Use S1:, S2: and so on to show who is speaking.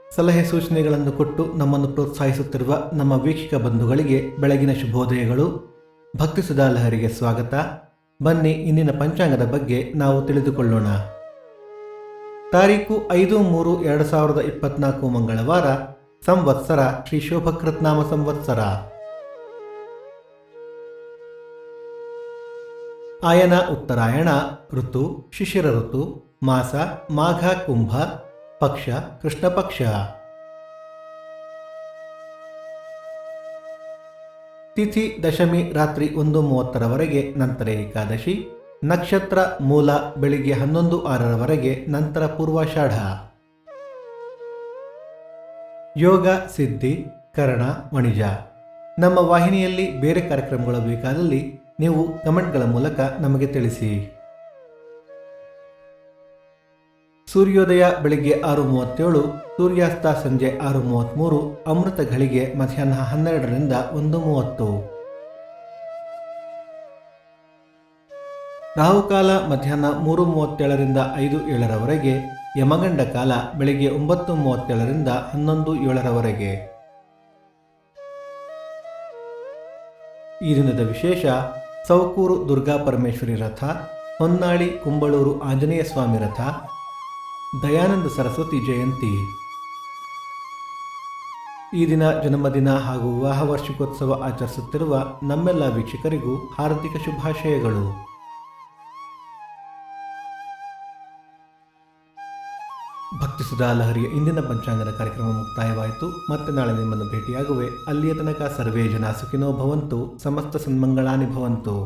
S1: ಸಲಹೆ ಸೂಚನೆಗಳನ್ನು ಕೊಟ್ಟು ನಮ್ಮನ್ನು ಪ್ರೋತ್ಸಾಹಿಸುತ್ತಿರುವ ನಮ್ಮ ವೀಕ್ಷಕ ಬಂಧುಗಳಿಗೆ ಬೆಳಗಿನ ಶುಭೋದಯಗಳು. ಭಕ್ತಿ ಸುಧಾ ಲಹರಿಗೆ ಸ್ವಾಗತ. ಬನ್ನಿ ಇಂದಿನ ಪಂಚಾಂಗದ ಬಗ್ಗೆ ನಾವು ತಿಳಿದುಕೊಳ್ಳೋಣ. ತಾರೀಕು 5/3/2024 ಮಂಗಳವಾರ. ಸಂವತ್ಸರ ಶ್ರೀ ಶೋಭಕೃತ್ನಾಮ ಸಂವತ್ಸರ. ಆಯನ ಉತ್ತರಾಯಣ. ಋತು ಶಿಶಿರ ಋತು. ಮಾಸ ಮಾಘ ಕುಂಭ. ಪಕ್ಷ ಕೃಷ್ಣ ಪಕ್ಷ. ತಿಥಿ ದಶಮಿ ರಾತ್ರಿ 1:30 ನಂತರ ಏಕಾದಶಿ. ನಕ್ಷತ್ರ ಮೂಲ ಬೆಳಿಗ್ಗೆ 11:06 ನಂತರ ಪೂರ್ವಾಷಾಢ. ಯೋಗ ಸಿದ್ಧಿ ಕರ್ಣ ವಣಿಜ. ನಮ್ಮ ವಾಹಿನಿಯಲ್ಲಿ ಬೇರೆ ಕಾರ್ಯಕ್ರಮಗಳು ಬೇಕಾದಲ್ಲಿ ನೀವು ಕಮೆಂಟ್ಗಳ ಮೂಲಕ ನಮಗೆ ತಿಳಿಸಿ. ಸೂರ್ಯೋದಯ ಬೆಳಿಗ್ಗೆ 6:37, ಸೂರ್ಯಾಸ್ತ ಸಂಜೆ 6:33, ಅಮೃತ ಘಳಿಗೆ ಮಧ್ಯಾಹ್ನ 12ರಿಂದ 1:30. ರಾಹುಕಾಲ ಮಧ್ಯಾಹ್ನ 3:37ರಿಂದ 5:07, ಯಮಗಂಡ ಕಾಲ ಬೆಳಿಗ್ಗೆ 9:37ರಿಂದ 11:07. ಈ ದಿನದ ವಿಶೇಷ: ಸೌಕೂರು ದುರ್ಗಾ ಪರಮೇಶ್ವರಿ ರಥ, ಹೊನ್ನಾಳಿ ಕುಂಬಳೂರು ಆಂಜನೇಯ ಸ್ವಾಮಿ ರಥ, ದಯಾನಂದ ಸರಸ್ವತಿ ಜಯಂತಿ. ಈ ದಿನ ಜನ್ಮದಿನ ಹಾಗೂ ವಿವಾಹ ವಾರ್ಷಿಕೋತ್ಸವ ಆಚರಿಸುತ್ತಿರುವ ನಮ್ಮೆಲ್ಲ ವೀಕ್ಷಕರಿಗೂ ಹಾರ್ದಿಕ ಶುಭಾಶಯಗಳು. ಭಕ್ತಿ ಸುಧಾ ಲಹರಿಯ ಇಂದಿನ ಪಂಚಾಂಗದ ಕಾರ್ಯಕ್ರಮ ಮುಕ್ತಾಯವಾಯಿತು. ಮತ್ತೆ ನಾಳೆ ನಿಮ್ಮನ್ನು ಭೇಟಿಯಾಗುವೆ. ಅಲ್ಲಿಯ ತನಕ ಸರ್ವೇ ಜನ ಸುಖಿನೋ ಭವಂತು. ಸಮಸ್ತ ಸನ್ಮಂಗಳಾನಿ ಭವಂತು.